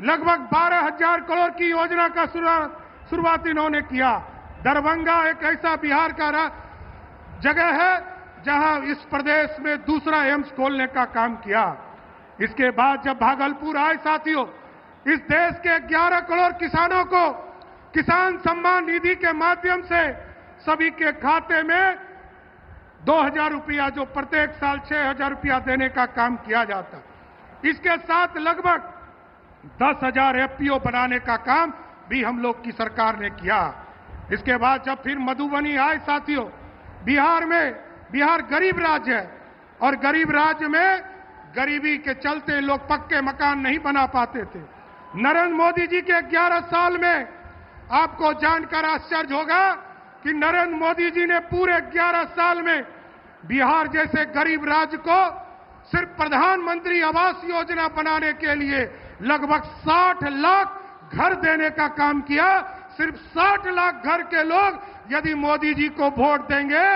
लगभग 12,000 करोड़ की योजना का शुरुआत इन्होंने किया। दरभंगा एक ऐसा बिहार का जगह है जहां इस प्रदेश में दूसरा एम्स खोलने का काम किया। इसके बाद जब भागलपुर आए साथियों, इस देश के 11 करोड़ किसानों को किसान सम्मान निधि के माध्यम से सभी के खाते में 2,000 रुपया, जो प्रत्येक साल 6,000 रुपया देने का काम किया जाता। इसके साथ लगभग 10,000 एफपीओ बनाने का काम भी हम लोग की सरकार ने किया। इसके बाद जब फिर मधुबनी आए साथियों, बिहार गरीब राज्य है और गरीब राज्य में गरीबी के चलते लोग पक्के मकान नहीं बना पाते थे। नरेंद्र मोदी जी के 11 साल में आपको जानकर आश्चर्य होगा कि नरेंद्र मोदी जी ने पूरे 11 साल में बिहार जैसे गरीब राज्य को सिर्फ प्रधानमंत्री आवास योजना बनाने के लिए लगभग 60 लाख घर देने का काम किया। सिर्फ 60 लाख घर के लोग यदि मोदी जी को वोट देंगे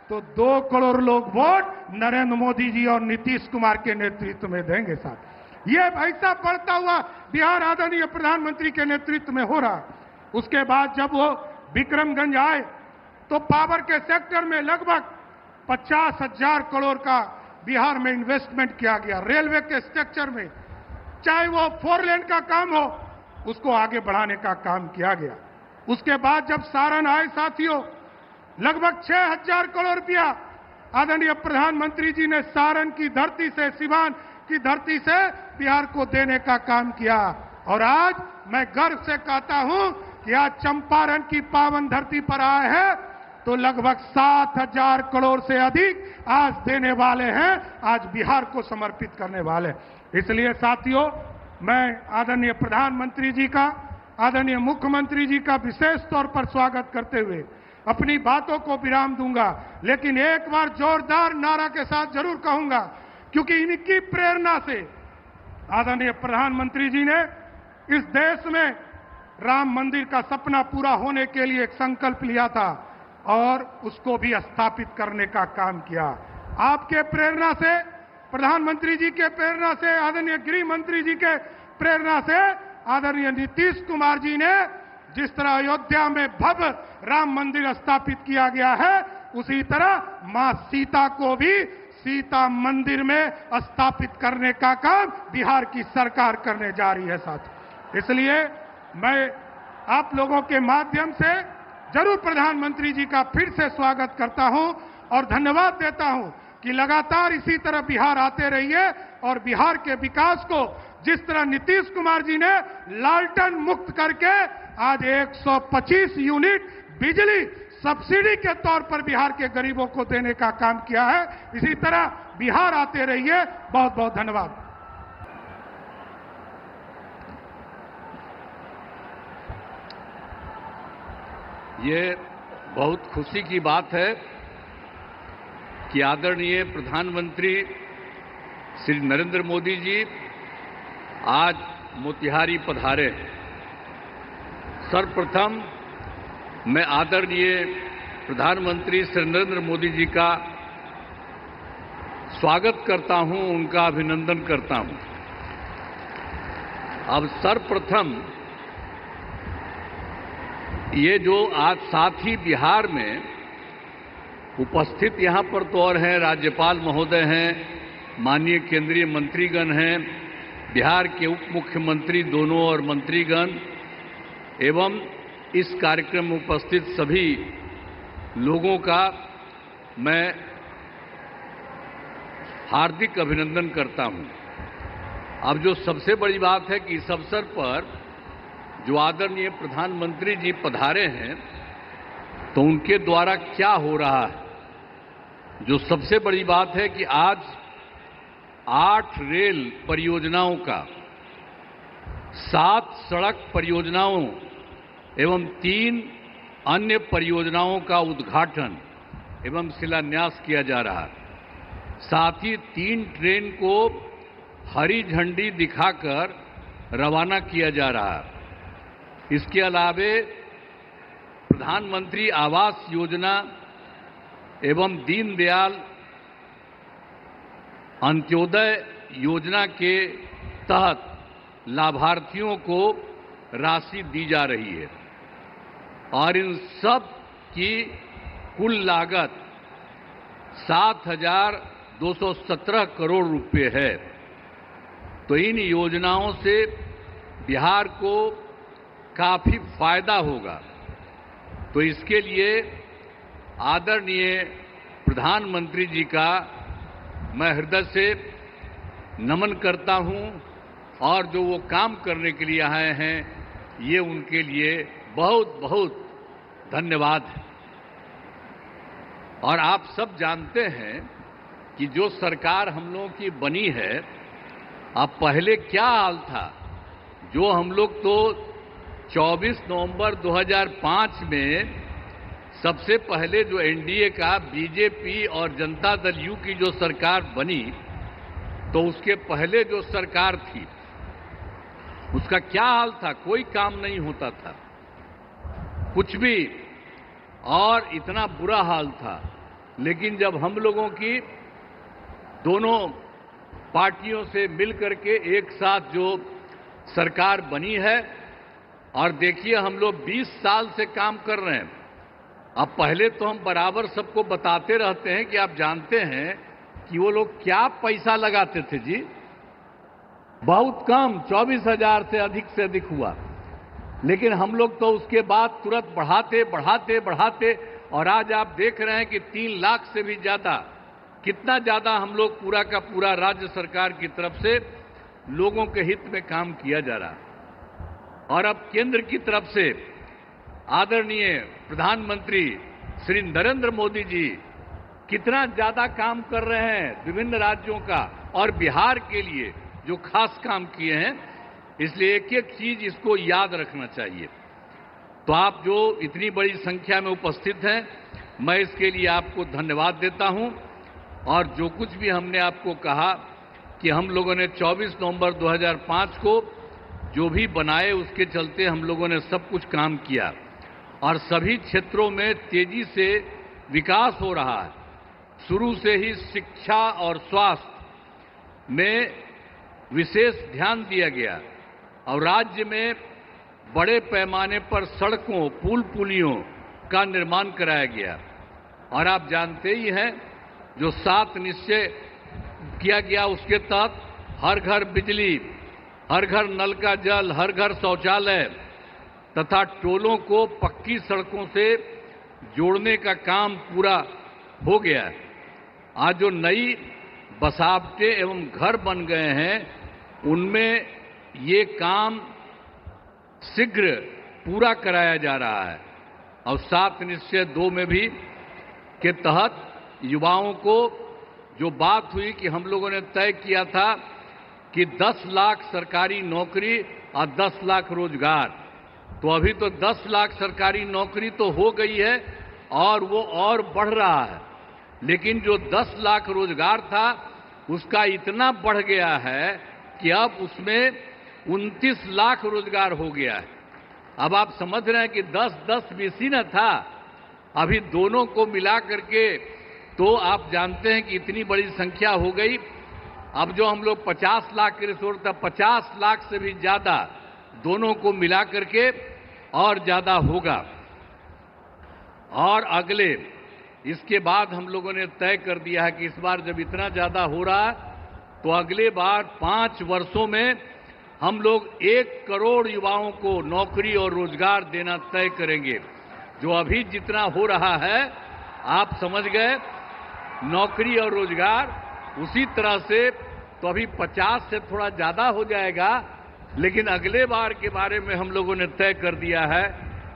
तो 2 करोड़ लोग वोट नरेंद्र मोदी जी और नीतीश कुमार के नेतृत्व में देंगे। साथ ये ऐसा बढ़ता हुआ बिहार आदरणीय प्रधानमंत्री के नेतृत्व में हो रहा। उसके बाद जब वो विक्रमगंज आए तो पावर के सेक्टर में लगभग 50,000 करोड़ का बिहार में इन्वेस्टमेंट किया गया। रेलवे के स्ट्रक्चर में, चाहे वो 4 लेन का काम हो, उसको आगे बढ़ाने का काम किया गया। उसके बाद जब सारण आए साथियों, लगभग 6,000 करोड़ रुपया आदरणीय प्रधानमंत्री जी ने सारण की धरती से, सिवान की धरती से बिहार को देने का काम किया। और आज मैं गर्व से कहता हूं कि आज चंपारण की पावन धरती पर आए हैं तो लगभग 7,000 करोड़ से अधिक आज देने वाले हैं, आज बिहार को समर्पित करने वाले। इसलिए साथियों, मैं आदरणीय प्रधानमंत्री जी का, आदरणीय मुख्यमंत्री जी का विशेष तौर पर स्वागत करते हुए अपनी बातों को विराम दूंगा। लेकिन एक बार जोरदार नारा के साथ जरूर कहूंगा, क्योंकि इनकी प्रेरणा से आदरणीय प्रधानमंत्री जी ने इस देश में राम मंदिर का सपना पूरा होने के लिए एक संकल्प लिया था और उसको भी स्थापित करने का काम किया। आपके प्रेरणा से, प्रधानमंत्री जी के प्रेरणा से, आदरणीय गृह मंत्री जी के प्रेरणा से आदरणीय नीतीश कुमार जी ने जिस तरह अयोध्या में भव्य राम मंदिर स्थापित किया गया है, उसी तरह मां सीता को भी सीता मंदिर में स्थापित करने का काम बिहार की सरकार करने जा रही है साथ। इसलिए मैं आप लोगों के माध्यम से जरूर प्रधानमंत्री जी का फिर से स्वागत करता हूं और धन्यवाद देता हूं कि लगातार इसी तरह बिहार आते रहिए और बिहार के विकास को जिस तरह नीतीश कुमार जी ने लालटेन मुक्त करके आज 125 यूनिट बिजली सब्सिडी के तौर पर बिहार के गरीबों को देने का काम किया है, इसी तरह बिहार आते रहिए। बहुत बहुत धन्यवाद। ये बहुत खुशी की बात है कि आदरणीय प्रधानमंत्री श्री नरेंद्र मोदी जी आज मोतिहारी पधारे। सर्वप्रथम मैं आदरणीय प्रधानमंत्री श्री नरेंद्र मोदी जी का स्वागत करता हूं, उनका अभिनंदन करता हूं। अब सर्वप्रथम ये जो आज साथी बिहार में उपस्थित यहाँ पर तो और हैं, राज्यपाल महोदय हैं, माननीय केंद्रीय मंत्रीगण हैं, बिहार के उप मुख्यमंत्री दोनों और मंत्रीगण एवं इस कार्यक्रम में उपस्थित सभी लोगों का मैं हार्दिक अभिनंदन करता हूं। अब जो सबसे बड़ी बात है कि इस अवसर पर जो आदरणीय प्रधानमंत्री जी पधारे हैं तो उनके द्वारा क्या हो रहा है, जो सबसे बड़ी बात है कि आज 8 रेल परियोजनाओं का, 7 सड़क परियोजनाओं एवं 3 अन्य परियोजनाओं का उद्घाटन एवं शिलान्यास किया जा रहा है। साथ ही 3 ट्रेन को हरी झंडी दिखाकर रवाना किया जा रहा है। इसके अलावे प्रधानमंत्री आवास योजना एवं दीनदयाल अंत्योदय योजना के तहत लाभार्थियों को राशि दी जा रही है और इन सब की कुल लागत 7,217 करोड़ रुपए है। तो इन योजनाओं से बिहार को काफी फायदा होगा। तो इसके लिए आदरणीय प्रधानमंत्री जी का मैं हृदय से नमन करता हूं और जो वो काम करने के लिए आए हैं ये उनके लिए बहुत बहुत धन्यवाद है। और आप सब जानते हैं कि जो सरकार हम लोगों की बनी है, अब पहले क्या हाल था, जो हम लोग तो 24 नवंबर 2005 में सबसे पहले जो एनडीए का बीजेपी और जनता दल यू की जो सरकार बनी, तो उसके पहले जो सरकार थी उसका क्या हाल था, कोई काम नहीं होता था, कुछ भी, और इतना बुरा हाल था। लेकिन जब हम लोगों की दोनों पार्टियों से मिलकर के एक साथ जो सरकार बनी है, और देखिए हम लोग 20 साल से काम कर रहे हैं। अब पहले तो हम बराबर सबको बताते रहते हैं कि आप जानते हैं कि वो लोग क्या पैसा लगाते थे जी, बहुत कम, 24,000 से अधिक हुआ। लेकिन हम लोग तो उसके बाद तुरंत बढ़ाते और आज आप देख रहे हैं कि 3 लाख से भी ज्यादा, कितना ज्यादा हम लोग पूरा का पूरा राज्य सरकार की तरफ से लोगों के हित में काम किया जा रहा है। और अब केंद्र की तरफ से आदरणीय प्रधानमंत्री श्री नरेंद्र मोदी जी कितना ज्यादा काम कर रहे हैं विभिन्न राज्यों का और बिहार के लिए जो खास काम किए हैं, इसलिए एक एक चीज इसको याद रखना चाहिए। तो आप जो इतनी बड़ी संख्या में उपस्थित हैं, मैं इसके लिए आपको धन्यवाद देता हूं। और जो कुछ भी हमने आपको कहा कि हम लोगों ने 24 नवंबर 2005 को जो भी बनाए उसके चलते हम लोगों ने सब कुछ काम किया और सभी क्षेत्रों में तेजी से विकास हो रहा है। शुरू से ही शिक्षा और स्वास्थ्य में विशेष ध्यान दिया गया और राज्य में बड़े पैमाने पर सड़कों, पुल पुलियों का निर्माण कराया गया। और आप जानते ही हैं जो 7 निश्चय किया गया उसके तहत हर घर बिजली, हर घर नल का जल, हर घर शौचालय तथा टोलों को पक्की सड़कों से जोड़ने का काम पूरा हो गया है। आज जो नई बसावटें एवं घर बन गए हैं उनमें ये काम शीघ्र पूरा कराया जा रहा है। और 7 निश्चय 2 में भी के तहत युवाओं को जो बात हुई कि हम लोगों ने तय किया था कि 10 लाख सरकारी नौकरी और 10 लाख रोजगार, तो अभी तो 10 लाख सरकारी नौकरी तो हो गई है और वो और बढ़ रहा है। लेकिन जो 10 लाख रोजगार था उसका इतना बढ़ गया है कि अब उसमें 29 लाख रोजगार हो गया है। अब आप समझ रहे हैं कि 10-10 बीसी न था, अभी दोनों को मिला करके तो आप जानते हैं कि इतनी बड़ी संख्या हो गई। अब जो हम लोग 50 लाख के रिसोर्स था, 50 लाख से भी ज्यादा दोनों को मिला करके और ज्यादा होगा। और अगले इसके बाद हम लोगों ने तय कर दिया है कि इस बार जब इतना ज्यादा हो रहा है तो अगले बार 5 वर्षों में हम लोग 1 करोड़ युवाओं को नौकरी और रोजगार देना तय करेंगे। जो अभी जितना हो रहा है आप समझ गए, नौकरी और रोजगार उसी तरह से तो अभी 50 से थोड़ा ज्यादा हो जाएगा, लेकिन अगले बार के बारे में हम लोगों ने तय कर दिया है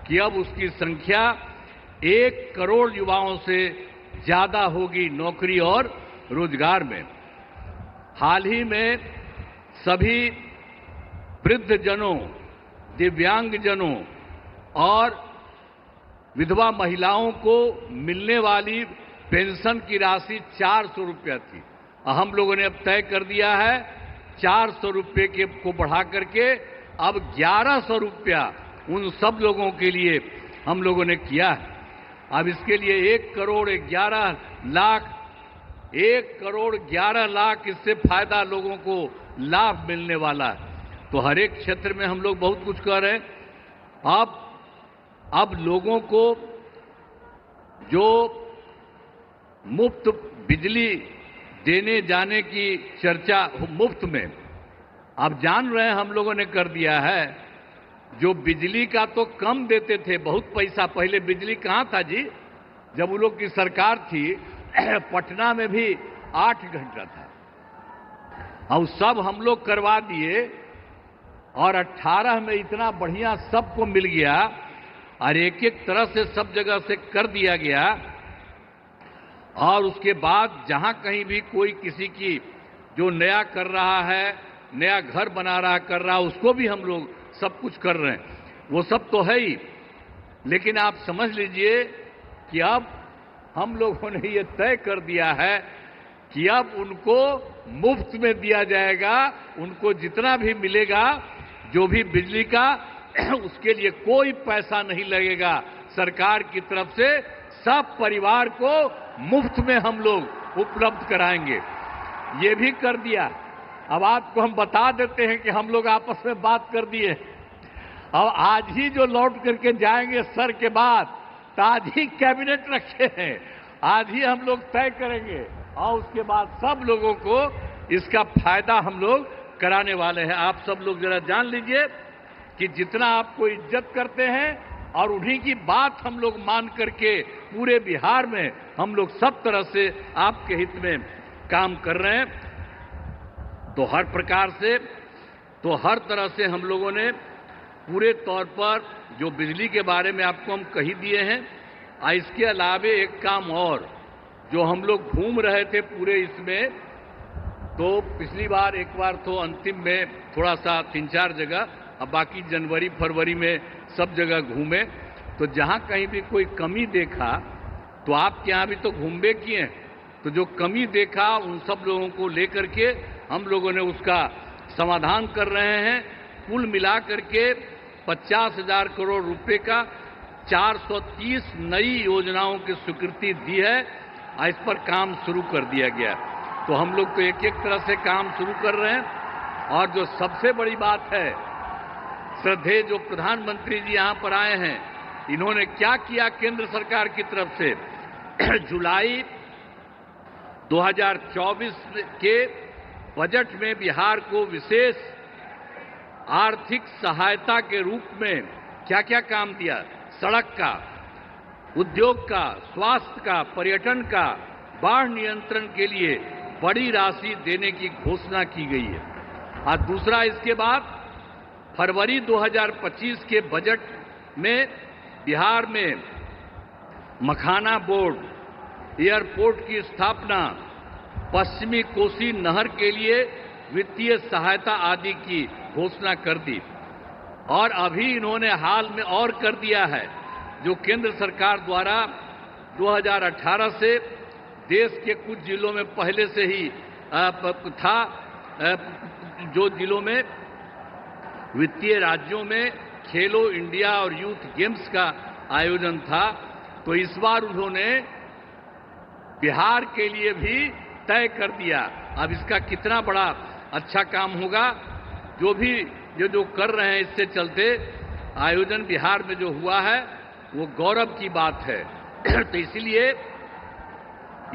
कि अब उसकी संख्या 1 करोड़ युवाओं से ज्यादा होगी नौकरी और रोजगार में। हाल ही में सभी वृद्धजनों, दिव्यांगजनों और विधवा महिलाओं को मिलने वाली पेंशन की राशि 400 रुपया थी। हम लोगों ने अब तय कर दिया है 400 रुपये को बढ़ा करके अब 1100 रुपया उन सब लोगों के लिए हम लोगों ने किया है। अब इसके लिए 1 करोड़ 11 लाख इससे फायदा लोगों को लाभ मिलने वाला है। तो हर एक क्षेत्र में हम लोग बहुत कुछ कर रहे हैं। अब लोगों को जो मुफ्त बिजली देने जाने की चर्चा मुफ्त में, आप जान रहे हैं हम लोगों ने कर दिया है। जो बिजली का तो कम देते थे, बहुत पैसा, पहले बिजली कहाँ था जी, जब वो लोग की सरकार थी पटना में भी 8 घंटा था, और सब हम लोग करवा दिए, और 18 में इतना बढ़िया सबको मिल गया, और एक एक तरह से सब जगह से कर दिया गया। और उसके बाद जहां कहीं भी कोई किसी की जो नया कर रहा है, नया घर बना रहा कर रहा, उसको भी हम लोग सब कुछ कर रहे हैं, वो सब तो है ही। लेकिन आप समझ लीजिए कि अब हम लोगों ने ये तय कर दिया है कि अब उनको मुफ्त में दिया जाएगा, उनको जितना भी मिलेगा, जो भी बिजली का, उसके लिए कोई पैसा नहीं लगेगा सरकार की तरफ से, सब परिवार को मुफ्त में हम लोग उपलब्ध कराएंगे। ये भी कर दिया। अब आपको हम बता देते हैं कि हम लोग आपस में बात कर दिए। अब आज ही जो लौट करके जाएंगे सर के बाद, तो आज ही कैबिनेट रखे हैं, आज ही हम लोग तय करेंगे, और उसके बाद सब लोगों को इसका फायदा हम लोग कराने वाले हैं। आप सब लोग जरा जान लीजिए कि जितना आपको इज्जत करते हैं और उन्हीं की बात हम लोग मान करके पूरे बिहार में हम लोग सब तरह से आपके हित में काम कर रहे हैं। तो हर प्रकार से, तो हर तरह से हम लोगों ने पूरे तौर पर जो बिजली के बारे में आपको हम कही दिए हैं, और इसके अलावे एक काम और, जो हम लोग घूम रहे थे पूरे इसमें, तो पिछली बार एक बार तो अंतिम में थोड़ा सा 3-4 जगह, अब बाकी जनवरी फरवरी में सब जगह घूमे, तो जहां कहीं भी कोई कमी देखा, तो आपके यहाँ भी तो घूमबे किए, तो जो कमी देखा उन सब लोगों को लेकर के हम लोगों ने उसका समाधान कर रहे हैं। कुल मिला करके 50,000 करोड़ रुपए का 430 नई योजनाओं की स्वीकृति दी है, और इस पर काम शुरू कर दिया गया। तो हम लोग तो एक एक तरह से काम शुरू कर रहे हैं। और जो सबसे बड़ी बात है, श्रद्धेय जो प्रधानमंत्री जी यहाँ पर आए हैं, इन्होंने क्या किया केंद्र सरकार की तरफ से, जुलाई 2024 के बजट में बिहार को विशेष आर्थिक सहायता के रूप में क्या क्या काम दिया, सड़क का, उद्योग का, स्वास्थ्य का, पर्यटन का, बाढ़ नियंत्रण के लिए बड़ी राशि देने की घोषणा की गई है। और दूसरा, इसके बाद फरवरी 2025 के बजट में बिहार में मखाना बोर्ड, एयरपोर्ट की स्थापना, पश्चिमी कोसी नहर के लिए वित्तीय सहायता आदि की घोषणा कर दी। और अभी इन्होंने हाल में और कर दिया है, जो केंद्र सरकार द्वारा 2018 से देश के कुछ जिलों में पहले से ही था, जो जिलों में वित्तीय राज्यों में खेलो इंडिया और यूथ गेम्स का आयोजन था, तो इस बार उन्होंने बिहार के लिए भी तय कर दिया। अब इसका कितना बड़ा अच्छा काम होगा, जो भी जो कर रहे हैं, इससे चलते आयोजन बिहार में जो हुआ है वो गौरव की बात है। तो इसीलिए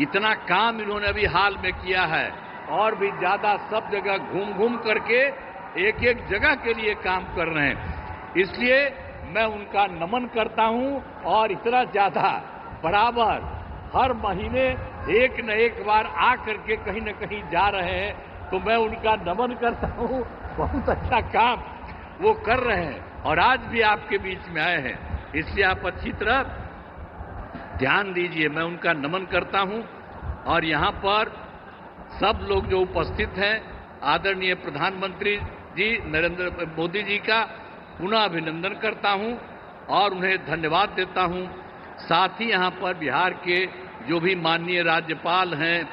इतना काम इन्होंने अभी हाल में किया है, और भी ज्यादा सब जगह घूम घूम करके एक एक जगह के लिए काम कर रहे हैं। इसलिए मैं उनका नमन करता हूं, और इतना ज्यादा बराबर हर महीने एक न एक बार आ करके कहीं न कहीं जा रहे हैं, तो मैं उनका नमन करता हूं। बहुत अच्छा काम वो कर रहे हैं, और आज भी आपके बीच में आए हैं, इसलिए आप अच्छी तरह ध्यान दीजिए। मैं उनका नमन करता हूं, और यहां पर सब लोग जो उपस्थित हैं, आदरणीय प्रधानमंत्री जी नरेंद्र मोदी जी का पुनः अभिनंदन करता हूं और उन्हें धन्यवाद देता हूं। साथ ही यहां पर बिहार के जो भी माननीय राज्यपाल हैं,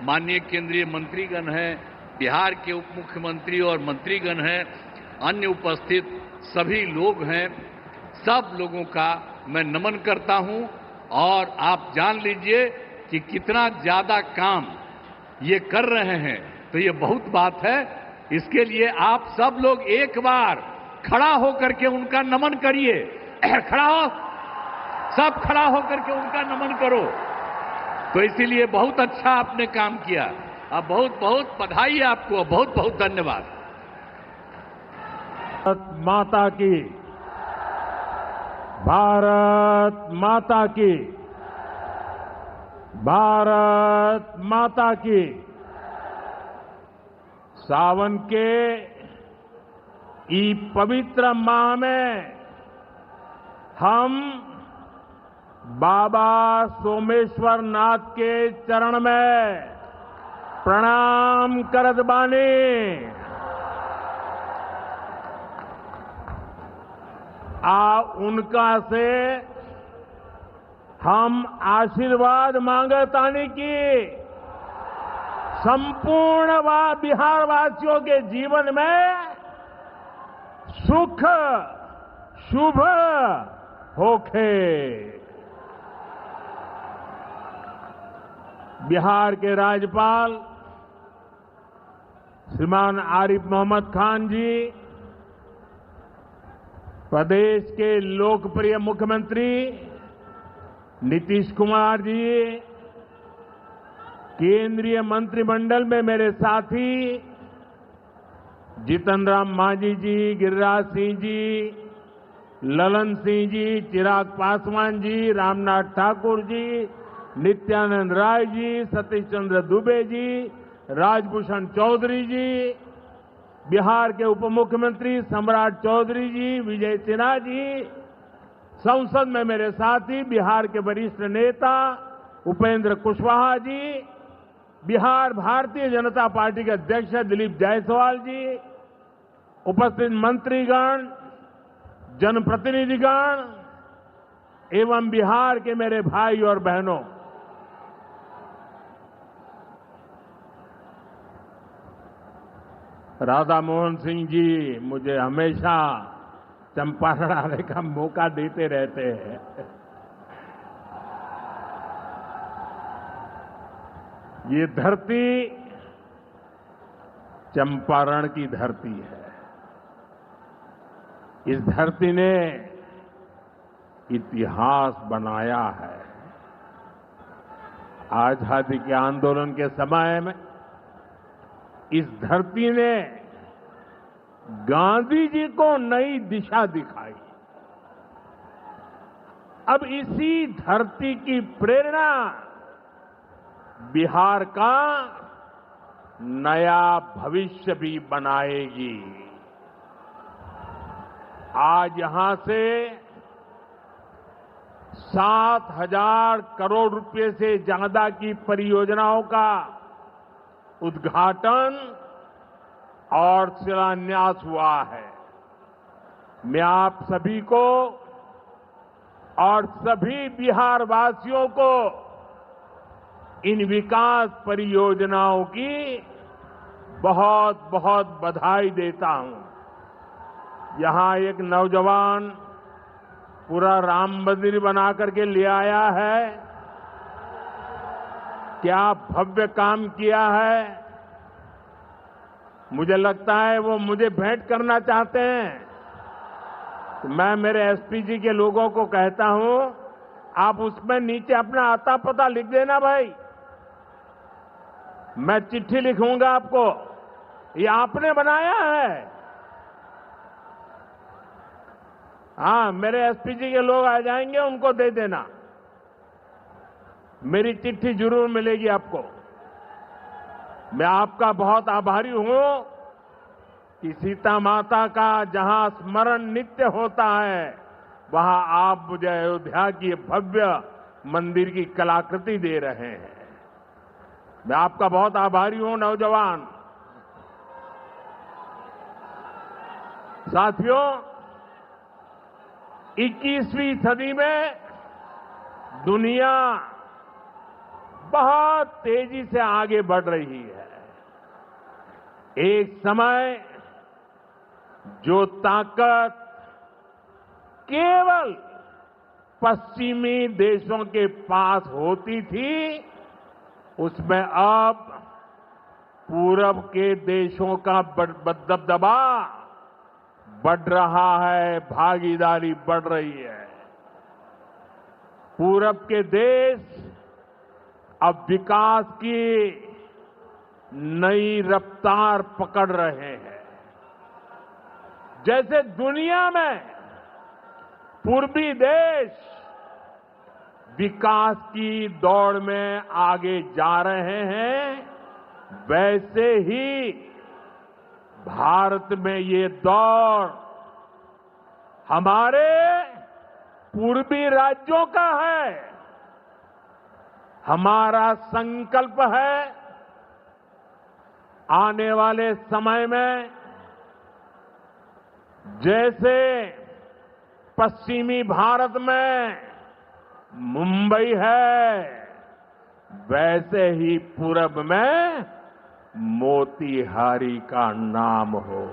माननीय केंद्रीय मंत्रीगण हैं, बिहार के उप मुख्यमंत्री और मंत्रीगण हैं, अन्य उपस्थित सभी लोग हैं, सब लोगों का मैं नमन करता हूं। और आप जान लीजिए कि कितना ज्यादा काम ये कर रहे हैं, तो ये बहुत बात है। इसके लिए आप सब लोग एक बार खड़ा होकर के उनका नमन करिए। खड़ा हो, सब खड़ा होकर के उनका नमन करो। तो इसीलिए बहुत अच्छा आपने काम किया। अब बहुत बहुत बधाई आपको, बहुत बहुत धन्यवाद। माता की, भारत माता की, भारत माता की। सावन के ई पवित्र माह में हम बाबा सोमेश्वर नाथ के चरण में प्रणाम करत बानी। उनका से हम आशीर्वाद मांगतानी की संपूर्ण बिहार वासियों के जीवन में सुख शुभ होखे। बिहार के राज्यपाल श्रीमान आरिफ मोहम्मद खान जी, प्रदेश के लोकप्रिय मुख्यमंत्री नीतीश कुमार जी, केंद्रीय मंत्रिमंडल में मेरे साथी जीतन राम मांझी जी, गिरिराज सिंह जी, ललन सिंह जी, चिराग पासवान जी, रामनाथ ठाकुर जी, नित्यानंद राय जी, सतीश चंद्र दुबे जी, राजभूषण चौधरी जी, बिहार के उप मुख्यमंत्री सम्राट चौधरी जी, विजय सिन्हा जी, संसद में मेरे साथी बिहार के वरिष्ठ नेता उपेंद्र कुशवाहा जी, बिहार भारतीय जनता पार्टी के अध्यक्ष दिलीप जायसवाल जी, उपस्थित मंत्रीगण, जनप्रतिनिधिगण एवं बिहार के मेरे भाई और बहनों, राधा मोहन सिंह जी मुझे हमेशा चंपारण आने का मौका देते रहते हैं। ये धरती चंपारण की धरती है। इस धरती ने इतिहास बनाया है। आजादी के आंदोलन के समय में इस धरती ने गांधी जी को नई दिशा दिखाई। अब इसी धरती की प्रेरणा बिहार का नया भविष्य भी बनाएगी। आज यहां से 7,000 करोड़ रुपए से ज्यादा की परियोजनाओं का उद्घाटन और शिलान्यास हुआ है। मैं आप सभी को और सभी बिहार वासियों को इन विकास परियोजनाओं की बहुत बहुत बधाई देता हूं। यहां एक नौजवान पूरा राम मंदिर बना करके ले आया है। क्या भव्य काम किया है। मुझे लगता है वो मुझे भेंट करना चाहते हैं। तो मैं मेरे एसपी जी के लोगों को कहता हूं, आप उसमें नीचे अपना आता पता लिख देना भाई। मैं चिट्ठी लिखूंगा आपको, ये आपने बनाया है। हाँ, मेरे एसपी जी के लोग आ जाएंगे, उनको दे देना। मेरी चिट्ठी जरूर मिलेगी आपको। मैं आपका बहुत आभारी हूं कि सीता माता का जहां स्मरण नित्य होता है, वहां आप मुझे अयोध्या की भव्य मंदिर की कलाकृति दे रहे हैं। मैं आपका बहुत आभारी हूं नौजवान साथियों। 21वीं सदी में दुनिया बहुत तेजी से आगे बढ़ रही है। एक समय जो ताकत केवल पश्चिमी देशों के पास होती थी, उसमें अब पूरब के देशों का दबदबा बढ़ रहा है, भागीदारी बढ़ रही है। पूरब के देश अब विकास की नई रफ्तार पकड़ रहे हैं। जैसे दुनिया में पूर्वी देश विकास की दौड़ में आगे जा रहे हैं, वैसे ही भारत में ये दौड़ हमारे पूर्वी राज्यों का है। हमारा संकल्प है आने वाले समय में जैसे पश्चिमी भारत में मुंबई है, वैसे ही पूरब में मोतीहारी का नाम हो।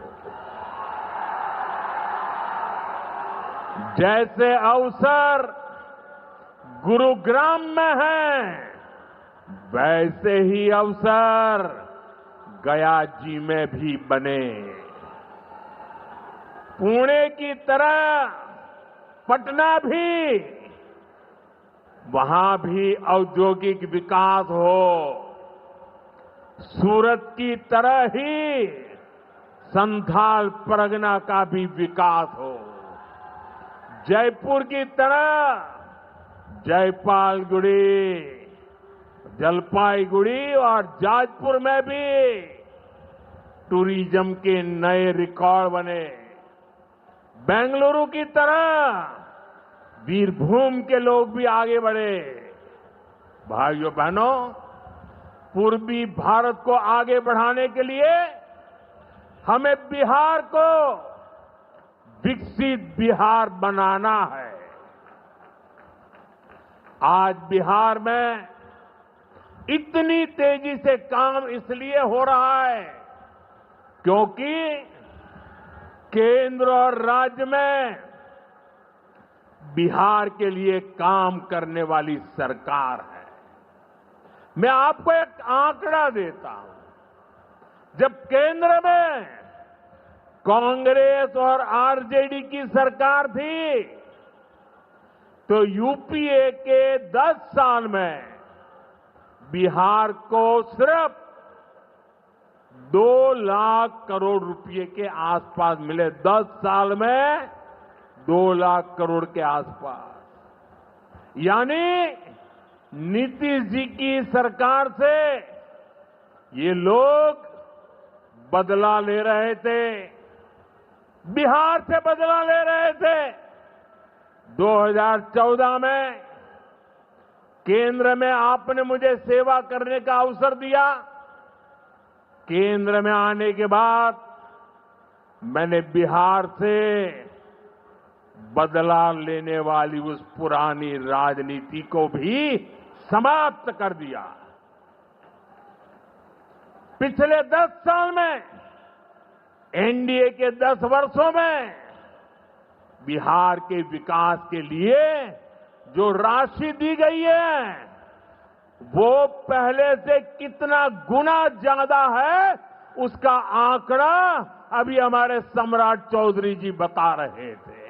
जैसे अवसर गुरुग्राम में है, वैसे ही अवसर गया जी में भी बने। पुणे की तरह पटना भी, वहां भी औद्योगिक विकास हो। सूरत की तरह ही संथाल परगना का भी विकास हो। जयपुर की तरह जयपालगुड़ी, जलपाईगुड़ी और जाजपुर में भी टूरिज्म के नए रिकॉर्ड बने। बेंगलुरु की तरह वीरभूम के लोग भी आगे बढ़े। भाइयों बहनों, पूर्वी भारत को आगे बढ़ाने के लिए हमें बिहार को विकसित बिहार बनाना है। आज बिहार में इतनी तेजी से काम इसलिए हो रहा है क्योंकि केंद्र और राज्य में बिहार के लिए काम करने वाली सरकार है। मैं आपको एक आंकड़ा देता हूं। जब केंद्र में कांग्रेस और आरजेडी की सरकार थी, तो यूपीए के 10 साल में बिहार को सिर्फ 2 लाख करोड़ रुपए के आसपास मिले। 10 साल में 2 लाख करोड़ के आसपास। यानी नीतीश जी की सरकार से ये लोग बदला ले रहे थे, बिहार से बदला ले रहे थे। 2014 में केंद्र में आपने मुझे सेवा करने का अवसर दिया। केंद्र में आने के बाद मैंने बिहार से बदला लेने वाली उस पुरानी राजनीति को भी समाप्त कर दिया। पिछले 10 साल में, एनडीए के 10 वर्षों में बिहार के विकास के लिए जो राशि दी गई है, वो पहले से कितना गुना ज्यादा है, उसका आंकड़ा अभी हमारे सम्राट चौधरी जी बता रहे थे।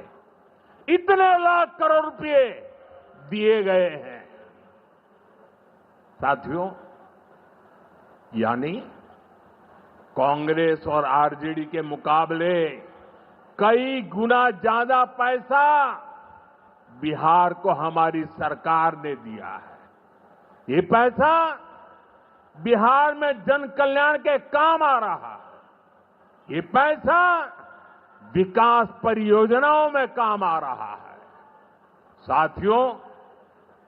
इतने लाख करोड़ रुपए दिए गए हैं। साथियों, यानी कांग्रेस और आरजेडी के मुकाबले कई गुना ज्यादा पैसा बिहार को हमारी सरकार ने दिया है। ये पैसा बिहार में जन कल्याण के काम आ रहा है। ये पैसा विकास परियोजनाओं में काम आ रहा है। साथियों,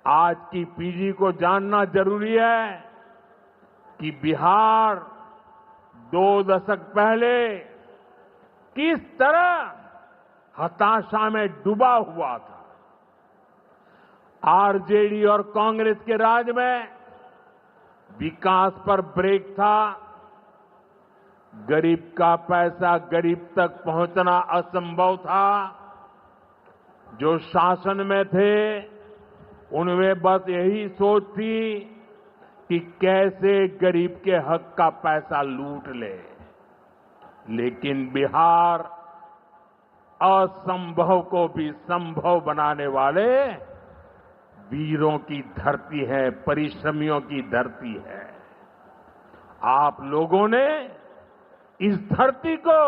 आज की पीढ़ी को जानना जरूरी है कि बिहार 2 दशक पहले किस तरह हताशा में डूबा हुआ था। आरजेडी और कांग्रेस के राज में विकास पर ब्रेक था। गरीब का पैसा गरीब तक पहुंचना असंभव था। जो शासन में थे, उनमें बस यही सोच थी कि कैसे गरीब के हक का पैसा लूट ले, लेकिन बिहार असंभव को भी संभव बनाने वाले वीरों की धरती है, परिश्रमियों की धरती है। आप लोगों ने इस धरती को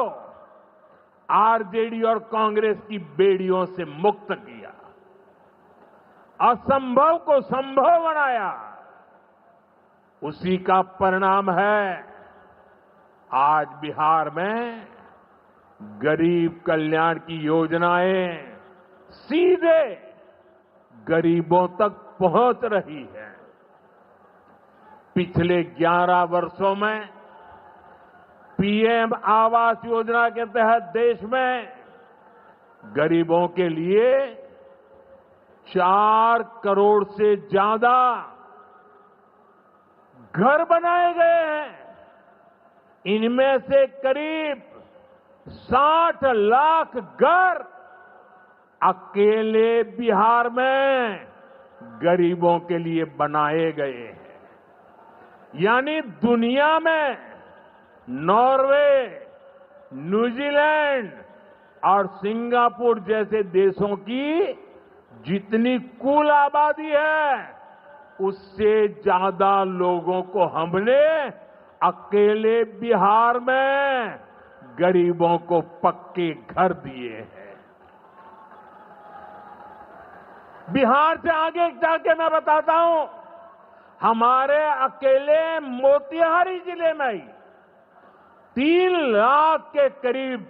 आरजेडी और कांग्रेस की बेड़ियों से मुक्त किया, असंभव को संभव बनाया। उसी का परिणाम है आज बिहार में गरीब कल्याण की योजनाएं सीधे गरीबों तक पहुंच रही है। पिछले 11 वर्षों में पीएम आवास योजना के तहत देश में गरीबों के लिए 4 करोड़ से ज्यादा घर बनाए गए हैं। इनमें से करीब 60 लाख घर अकेले बिहार में गरीबों के लिए बनाए गए हैं। यानी दुनिया में नॉर्वे, न्यूजीलैंड और सिंगापुर जैसे देशों की जितनी कुल आबादी है, उससे ज्यादा लोगों को हमने अकेले बिहार में गरीबों को पक्के घर दिए हैं। बिहार से आगे जाके मैं बताता हूं, हमारे अकेले मोतिहारी जिले में ही 3 लाख के करीब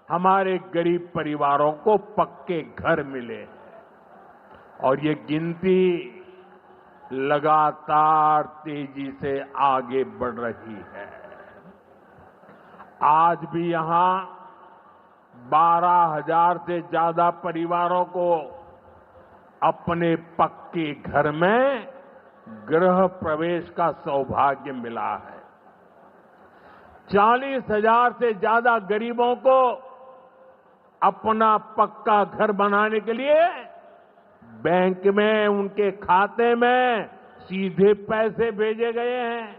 हमारे गरीब परिवारों को पक्के घर मिले हैं। और ये गिनती लगातार तेजी से आगे बढ़ रही है। आज भी यहां 12,000 से ज्यादा परिवारों को अपने पक्के घर में गृह प्रवेश का सौभाग्य मिला है। 40,000 से ज्यादा गरीबों को अपना पक्का घर बनाने के लिए बैंक में उनके खाते में सीधे पैसे भेजे गए हैं।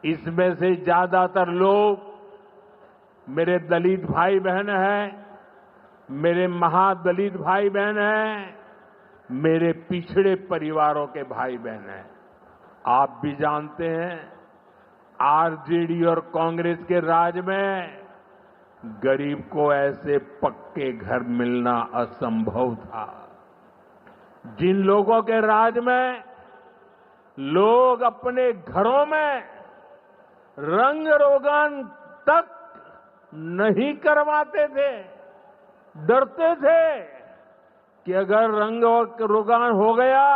इसमें से ज्यादातर लोग मेरे दलित भाई बहन हैं, मेरे महादलित भाई बहन हैं, मेरे पिछड़े परिवारों के भाई बहन हैं। आप भी जानते हैं, आरजेडी और कांग्रेस के राज में गरीब को ऐसे पक्के घर मिलना असंभव था। जिन लोगों के राज में लोग अपने घरों में रंग रोगन तक नहीं करवाते थे, डरते थे कि अगर रंग रोगन हो गया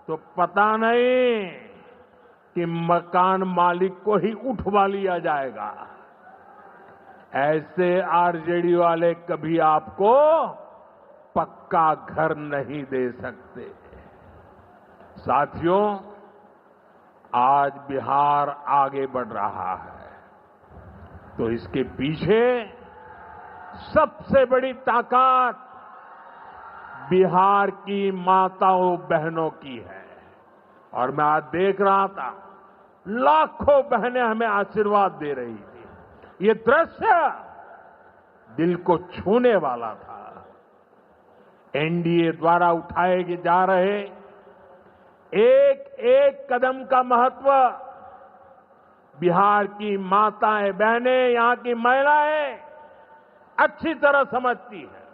तो पता नहीं कि मकान मालिक को ही उठवा लिया जाएगा। ऐसे आरजेडी वाले कभी आपको पक्का घर नहीं दे सकते। साथियों, आज बिहार आगे बढ़ रहा है तो इसके पीछे सबसे बड़ी ताकत बिहार की माताओं बहनों की है। और मैं आज देख रहा था, लाखों बहनें हमें आशीर्वाद दे रही थी। ये दृश्य दिल को छूने वाला था। एनडीए द्वारा उठाए जा रहे एक एक कदम का महत्व बिहार की माताएं बहनें, यहां की महिलाएं अच्छी तरह समझती हैं।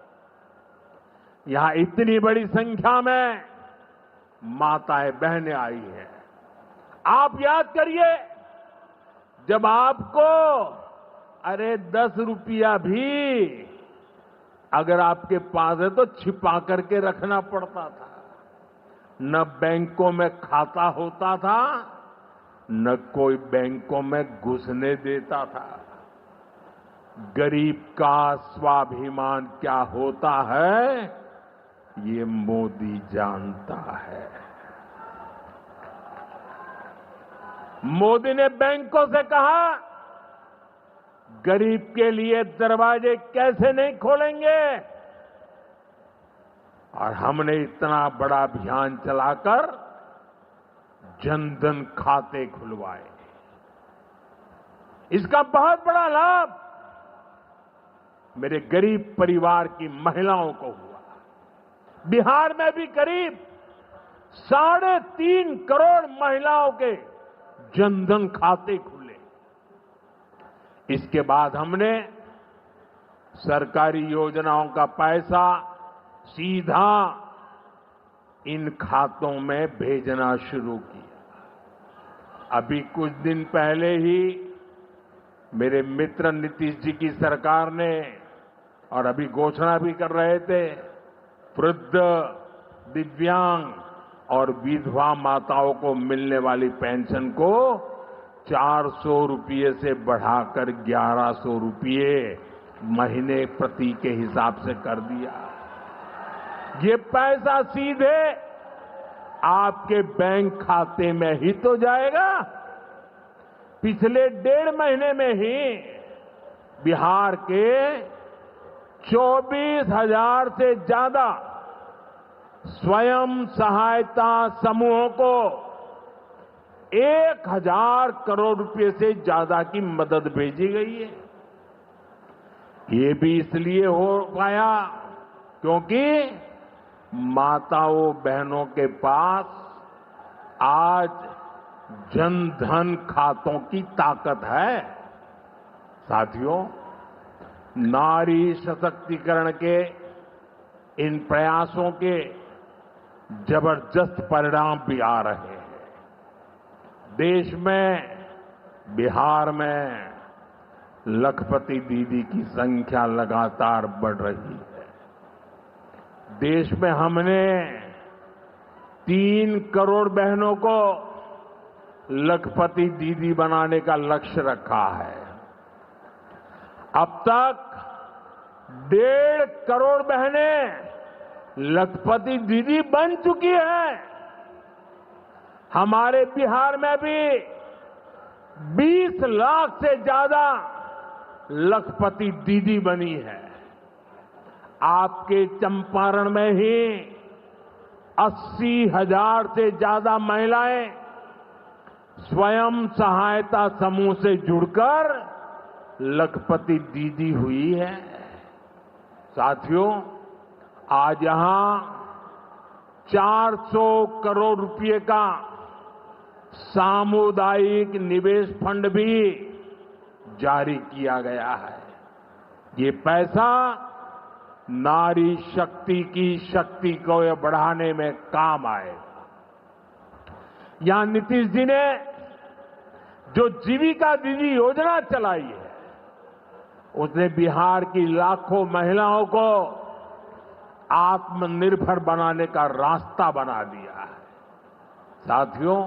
यहां इतनी बड़ी संख्या में माताएं बहनें आई हैं। आप याद करिए, जब आपको 10 रुपया भी अगर आपके पास है तो छिपा करके रखना पड़ता था। न बैंकों में खाता होता था, न कोई बैंकों में घुसने देता था। गरीब का स्वाभिमान क्या होता है, ये मोदी जानता है। मोदी ने बैंकों से कहा, गरीब के लिए दरवाजे कैसे नहीं खोलेंगे, और हमने इतना बड़ा अभियान चलाकर जनधन खाते खुलवाए। इसका बहुत बड़ा लाभ मेरे गरीब परिवार की महिलाओं को हुआ। बिहार में भी करीब 3.5 करोड़ महिलाओं के जनधन खाते खुले। इसके बाद हमने सरकारी योजनाओं का पैसा सीधा इन खातों में भेजना शुरू किया। अभी कुछ दिन पहले ही मेरे मित्र नीतीश जी की सरकार ने, और अभी घोषणा भी कर रहे थे, वृद्ध, दिव्यांग और विधवा माताओं को मिलने वाली पेंशन को 400 रुपये से बढ़ाकर 1100 रुपये महीने प्रति के हिसाब से कर दिया। ये पैसा सीधे आपके बैंक खाते में ही तो जाएगा। पिछले 1.5 महीने में ही बिहार के 24,000 से ज्यादा स्वयं सहायता समूहों को 1,000 करोड़ रुपए से ज्यादा की मदद भेजी गई है। ये भी इसलिए हो पाया क्योंकि माताओं बहनों के पास आज जनधन खातों की ताकत है। साथियों, नारी सशक्तिकरण के इन प्रयासों के जबरदस्त परिणाम भी आ रहे हैं। देश में, बिहार में लखपति दीदी की संख्या लगातार बढ़ रही है। देश में हमने 3 करोड़ बहनों को लखपति दीदी बनाने का लक्ष्य रखा है। अब तक 1.5 करोड़ बहनें लखपति दीदी बन चुकी हैं। हमारे बिहार में भी 20 लाख से ज्यादा लखपति दीदी बनी है। आपके चंपारण में ही 80,000 से ज्यादा महिलाएं स्वयं सहायता समूह से जुड़कर लखपति दीदी हुई है। साथियों, आज यहां 400 करोड़ रुपए का सामुदायिक निवेश फंड भी जारी किया गया है। ये पैसा नारी शक्ति की शक्ति को बढ़ाने में काम आए। यहां नीतीश जी ने जो जीविका दीदी योजना चलाई है, उसने बिहार की लाखों महिलाओं को आत्मनिर्भर बनाने का रास्ता बना दिया है। साथियों,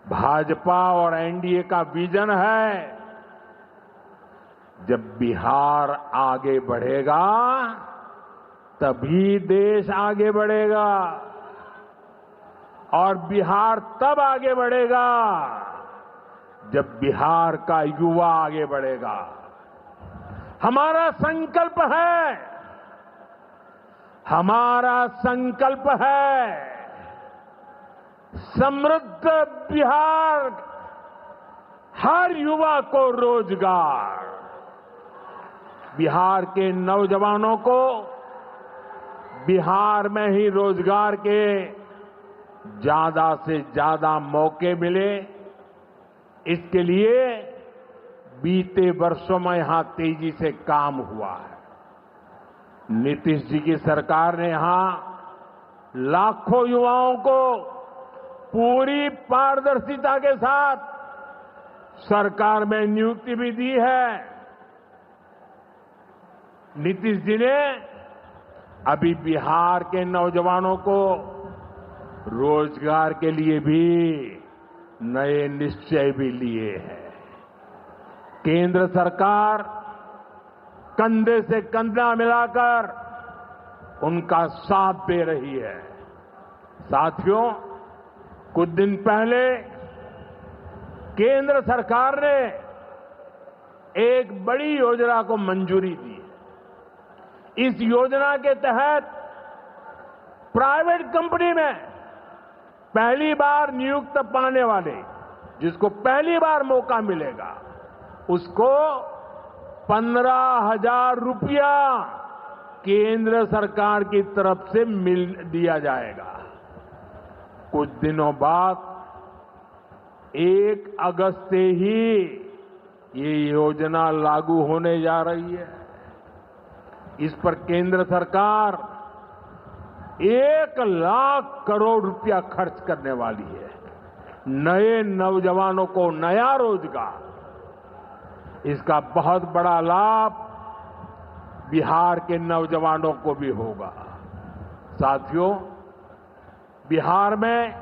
भाजपा और एनडीए का विजन है, जब बिहार आगे बढ़ेगा तभी देश आगे बढ़ेगा, और बिहार तब आगे बढ़ेगा जब बिहार का युवा आगे बढ़ेगा। हमारा संकल्प है समृद्ध बिहार, हर युवा को रोजगार। बिहार के नौजवानों को बिहार में ही रोजगार के ज्यादा से ज्यादा मौके मिले, इसके लिए बीते वर्षों में यहां तेजी से काम हुआ है। नीतीश जी की सरकार ने यहां लाखों युवाओं को पूरी पारदर्शिता के साथ सरकार में नियुक्ति भी दी है। नीतीश जी ने अभी बिहार के नौजवानों को रोजगार के लिए भी नए निश्चय भी लिए हैं। केंद्र सरकार कंधे से कंधा मिलाकर उनका साथ दे रही है। साथियों, कुछ दिन पहले केंद्र सरकार ने एक बड़ी योजना को मंजूरी दी। इस योजना के तहत प्राइवेट कंपनी में पहली बार नियुक्त पाने वाले, जिसको पहली बार मौका मिलेगा, उसको 15,000 रुपया केंद्र सरकार की तरफ से दिया जाएगा। कुछ दिनों बाद 1 अगस्त से ही ये योजना लागू होने जा रही है। इस पर केंद्र सरकार 1 लाख करोड़ रुपया खर्च करने वाली है। नए नौजवानों को नया रोजगार, इसका बहुत बड़ा लाभ बिहार के नौजवानों को भी होगा। साथियों, बिहार में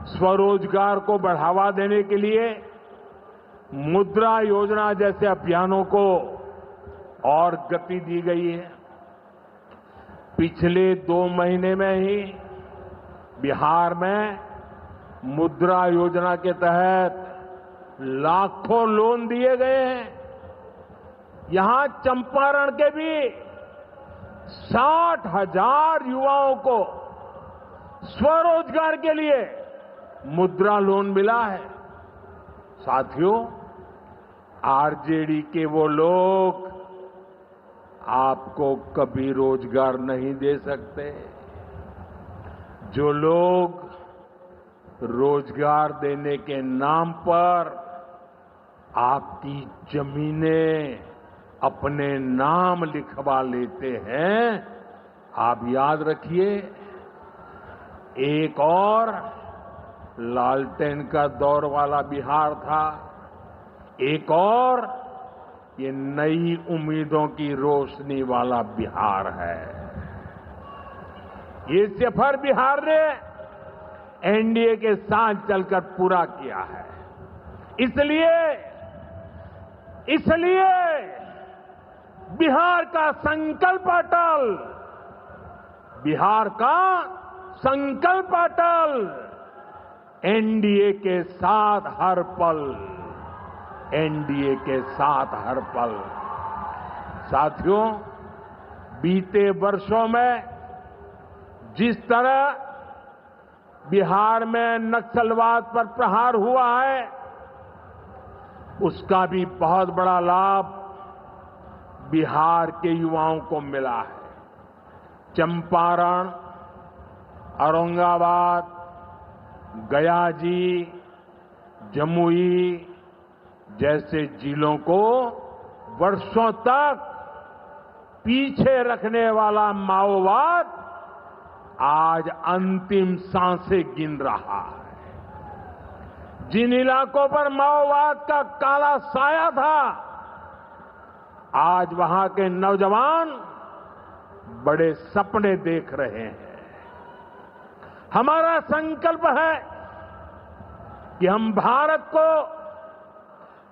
स्वरोजगार को बढ़ावा देने के लिए मुद्रा योजना जैसे अभियानों को और गति दी गई है। पिछले 2 महीने में ही बिहार में मुद्रा योजना के तहत लाखों लोन दिए गए हैं। यहां चंपारण के भी 60,000 युवाओं को स्वरोजगार के लिए मुद्रा लोन मिला है। साथियों, आरजेडी के वो लोग आपको कभी रोजगार नहीं दे सकते। जो लोग रोजगार देने के नाम पर आपकी जमीनें अपने नाम लिखवा लेते हैं, आप याद रखिए, एक और लालटेन का दौर वाला बिहार था, एक और ये नई उम्मीदों की रोशनी वाला बिहार है। ये सफर बिहार ने एनडीए के साथ चलकर पूरा किया है। इसलिए बिहार का संकल्प अटल, बिहार का संकल्प अटल, एनडीए के साथ हर पल, एनडीए के साथ हर पल। साथियों, बीते वर्षों में जिस तरह बिहार में नक्सलवाद पर प्रहार हुआ है, उसका भी बहुत बड़ा लाभ बिहार के युवाओं को मिला है। चंपारण, औरंगाबाद, गया जी, जमुई जैसे जिलों को वर्षों तक पीछे रखने वाला माओवाद आज अंतिम सांसें गिन रहा है। जिन इलाकों पर माओवाद का काला साया था, आज वहां के नौजवान बड़े सपने देख रहे हैं। हमारा संकल्प है कि हम भारत को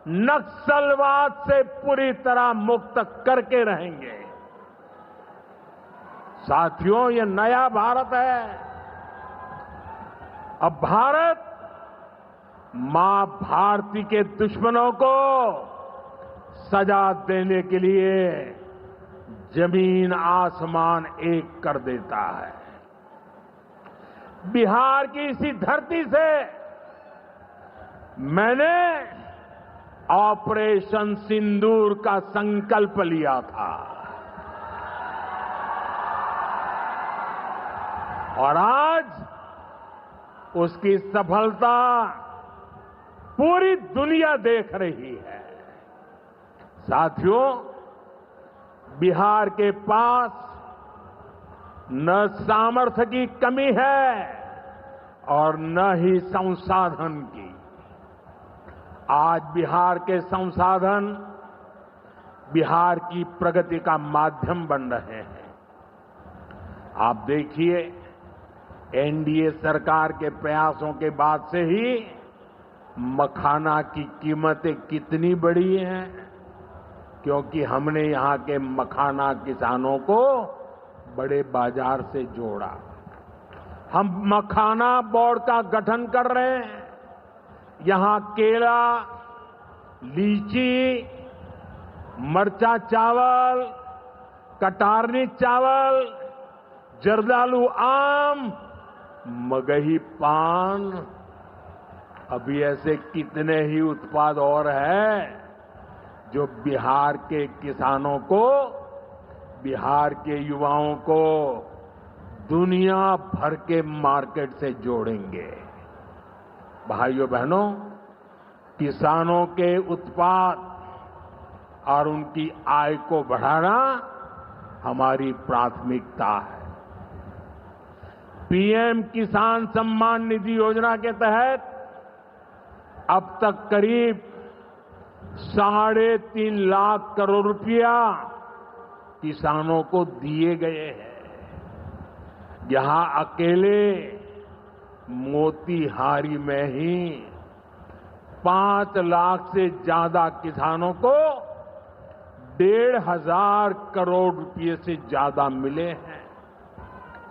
नक्सलवाद से पूरी तरह मुक्त करके रहेंगे। साथियों, ये नया भारत है। अब भारत मां भारती के दुश्मनों को सजा देने के लिए जमीन आसमान एक कर देता है। बिहार की इसी धरती से मैंने ऑपरेशन सिंदूर का संकल्प लिया था और आज उसकी सफलता पूरी दुनिया देख रही है। साथियों, बिहार के पास न सामर्थ्य की कमी है और न ही संसाधन की। आज बिहार के संसाधन बिहार की प्रगति का माध्यम बन रहे हैं। आप देखिए, एनडीए सरकार के प्रयासों के बाद से ही मखाना की कीमतें कितनी बढ़ी हैं, क्योंकि हमने यहां के मखाना किसानों को बड़े बाजार से जोड़ा। हम मखाना बोर्ड का गठन कर रहे हैं। यहां केला, लीची, मरचा चावल, कटारनी चावल, जर्दालू आम मगही पान, अभी ऐसे कितने ही उत्पाद और हैं जो बिहार के किसानों को, बिहार के युवाओं को दुनिया भर के मार्केट से जोड़ेंगे। भाइयों बहनों, किसानों के उत्पाद और उनकी आय को बढ़ाना हमारी प्राथमिकता है। पीएम किसान सम्मान निधि योजना के तहत अब तक करीब 3.5 लाख करोड़ रुपया किसानों को दिए गए हैं। यहां अकेले मोतीहारी में ही 5 लाख से ज्यादा किसानों को 1,500 करोड़ रुपए से ज्यादा मिले हैं।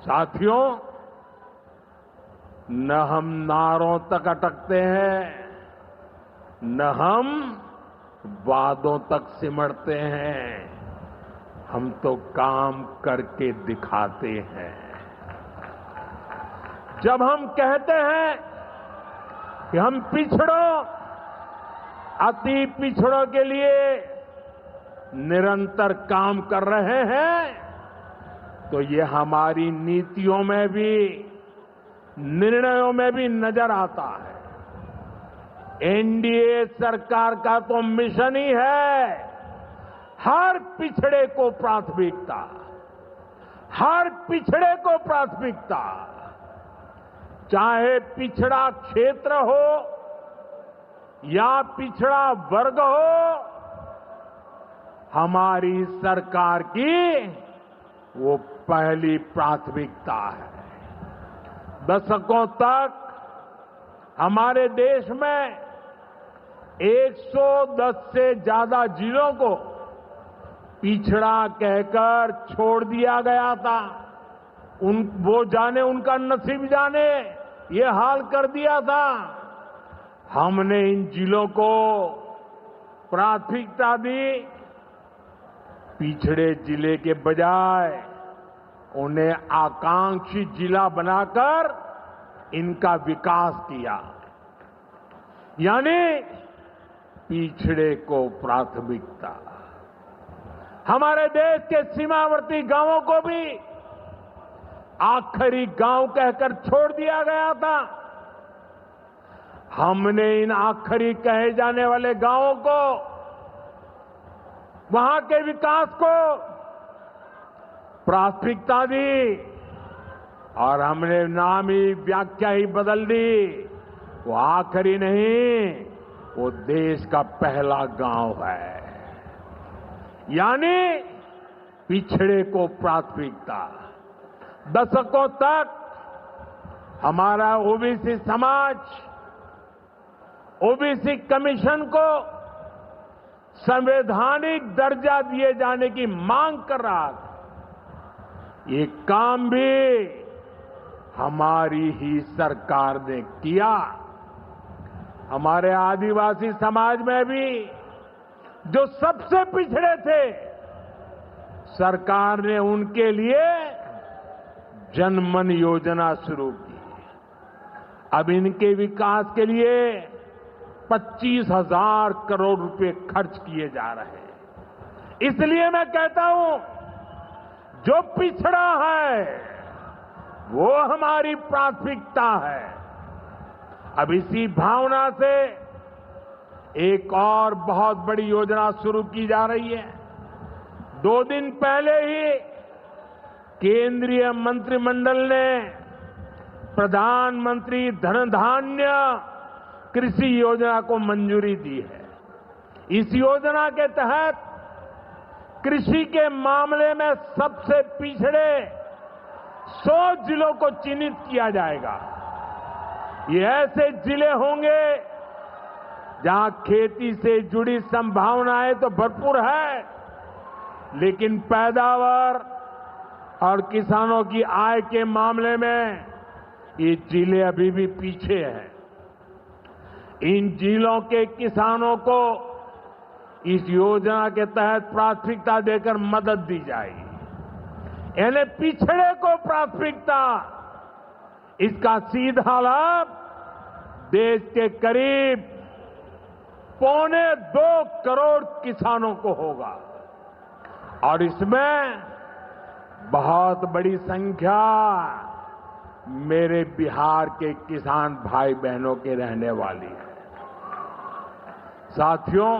साथियों, न हम नारों तक अटकते हैं, न हम वादों तक सिमटते हैं, हम तो काम करके दिखाते हैं। जब हम कहते हैं कि हम पिछड़ों, अति पिछड़ों के लिए निरंतर काम कर रहे हैं, तो ये हमारी नीतियों में भी, निर्णयों में भी नजर आता है। एनडीए सरकार का तो मिशन ही है हर पिछड़े को प्राथमिकता, हर पिछड़े को प्राथमिकता, चाहे पिछड़ा क्षेत्र हो या पिछड़ा वर्ग हो, हमारी सरकार की वो पहली प्राथमिकता है। दशकों तक हमारे देश में 110 से ज्यादा जिलों को पिछड़ा कहकर छोड़ दिया गया था। वो जाने, उनका नसीब जाने, ये हाल कर दिया था। हमने इन जिलों को प्राथमिकता दी, पिछड़े जिले के बजाय उन्हें आकांक्षी जिला बनाकर इनका विकास किया, यानी पिछड़े को प्राथमिकता। हमारे देश के सीमावर्ती गांवों को भी आखिरी गांव कहकर छोड़ दिया गया था। हमने इन आखिरी कहे जाने वाले गांवों को, वहां के विकास को प्राथमिकता दी और हमने नाम ही, व्याख्या ही बदल दी। वो आखिरी नहीं, वो देश का पहला गांव है, यानी पिछड़े को प्राथमिकता। दशकों तक हमारा ओबीसी समाज ओबीसी कमीशन को संवैधानिक दर्जा दिए जाने की मांग कर रहा था। ये काम भी हमारी ही सरकार ने किया। हमारे आदिवासी समाज में भी, जो सबसे पिछड़े थे, सरकार ने उनके लिए जनमन योजना शुरू की। अब इनके विकास के लिए 25,000 करोड़ रुपए खर्च किए जा रहे हैं। इसलिए मैं कहता हूं, जो पिछड़ा है वो हमारी प्राथमिकता है। अब इसी भावना से एक और बहुत बड़ी योजना शुरू की जा रही है। 2 दिन पहले ही केंद्रीय मंत्रिमंडल ने प्रधानमंत्री धन धान्य कृषि योजना को मंजूरी दी है। इस योजना के तहत कृषि के मामले में सबसे पिछड़े 100 जिलों को चिन्हित किया जाएगा। ये ऐसे जिले होंगे जहां खेती से जुड़ी संभावनाएं तो भरपूर है, लेकिन पैदावार और किसानों की आय के मामले में ये जिले अभी भी पीछे हैं। इन जिलों के किसानों को इस योजना के तहत प्राथमिकता देकर मदद दी जाएगी। यानी पिछड़े को प्राथमिकता, इसका सीधा लाभ देश के करीब 1.25 करोड़ किसानों को होगा और इसमें बहुत बड़ी संख्या मेरे बिहार के किसान भाई बहनों के रहने वाली है। साथियों,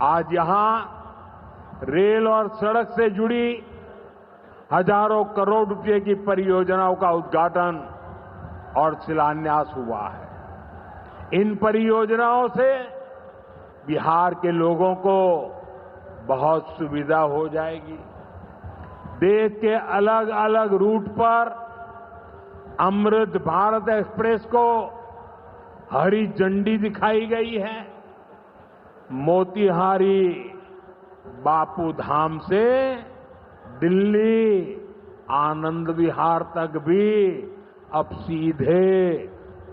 आज यहां रेल और सड़क से जुड़ी हजारों करोड़ रुपए की परियोजनाओं का उद्घाटन और शिलान्यास हुआ है। इन परियोजनाओं से बिहार के लोगों को बहुत सुविधा हो जाएगी। देश के अलग अलग रूट पर अमृत भारत एक्सप्रेस को हरी झंडी दिखाई गई है। मोतिहारी बापू धाम से दिल्ली आनंद विहार तक भी अब सीधे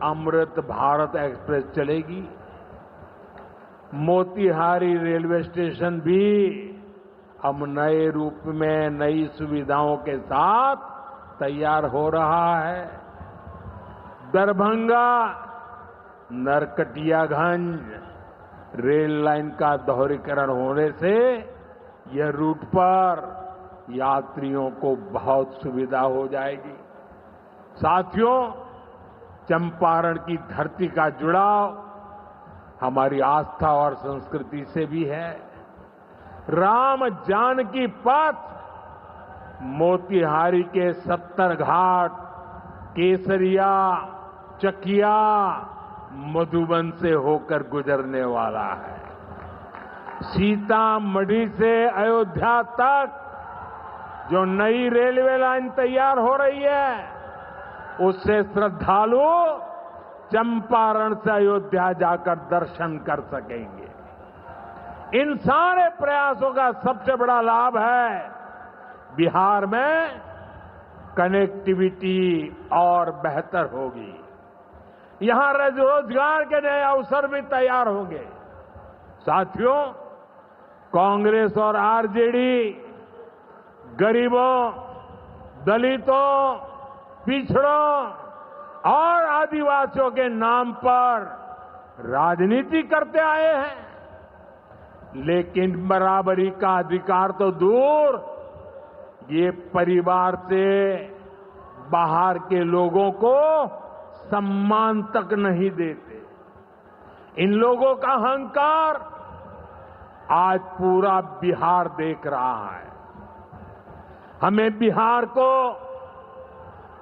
अमृत भारत एक्सप्रेस चलेगी। मोतिहारी रेलवे स्टेशन भी अब नए रूप में नई सुविधाओं के साथ तैयार हो रहा है। दरभंगा नरकटियागंज रेल लाइन का दोहरीकरण होने से यह रूट पर यात्रियों को बहुत सुविधा हो जाएगी। साथियों, चंपारण की धरती का जुड़ाव हमारी आस्था और संस्कृति से भी है। राम जानकी पथ मोतिहारी के 70 घाट, केसरिया, चकिया, मधुबन से होकर गुजरने वाला है। सीतामढ़ी से अयोध्या तक जो नई रेलवे लाइन तैयार हो रही है, उससे श्रद्धालु चंपारण से अयोध्या जाकर दर्शन कर सकेंगे। इन सारे प्रयासों का सबसे बड़ा लाभ है बिहार में कनेक्टिविटी और बेहतर होगी। यहां रोजगार के नए अवसर भी तैयार होंगे। साथियों, कांग्रेस और आरजेडी गरीबों, दलितों, पिछड़ों और आदिवासियों के नाम पर राजनीति करते आए हैं, लेकिन बराबरी का अधिकार तो दूर, ये परिवार से बाहर के लोगों को सम्मान तक नहीं देते। इन लोगों का अहंकार आज पूरा बिहार देख रहा है। हमें बिहार को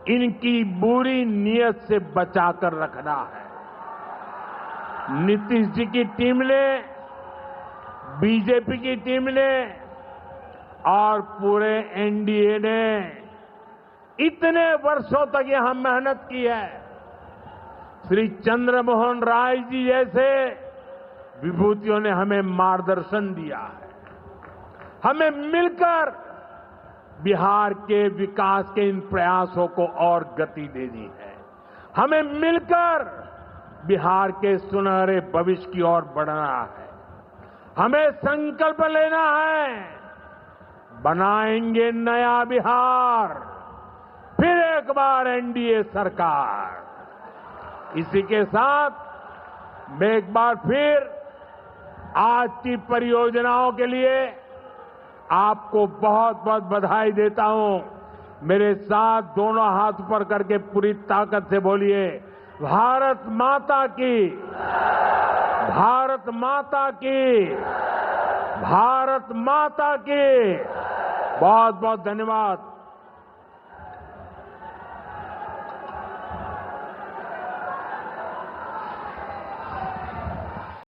इनकी बुरी नीयत से बचाकर रखना है। नीतीश जी की टीम ने, बीजेपी की टीम ने और पूरे एनडीए ने इतने वर्षों तक यहां मेहनत की है। श्री चंद्रमोहन राय जी जैसे विभूतियों ने हमें मार्गदर्शन दिया है। हमें मिलकर बिहार के विकास के इन प्रयासों को और गति देनी है। हमें मिलकर बिहार के सुनहरे भविष्य की ओर बढ़ना है। हमें संकल्प लेना है, बनाएंगे नया बिहार, फिर एक बार एनडीए सरकार। इसी के साथ मैं एक बार फिर आज की परियोजनाओं के लिए आपको बहुत बहुत बधाई देता हूं। मेरे साथ दोनों हाथ ऊपर करके पूरी ताकत से बोलिए, भारत माता की, भारत माता की, भारत माता की। बहुत बहुत धन्यवाद।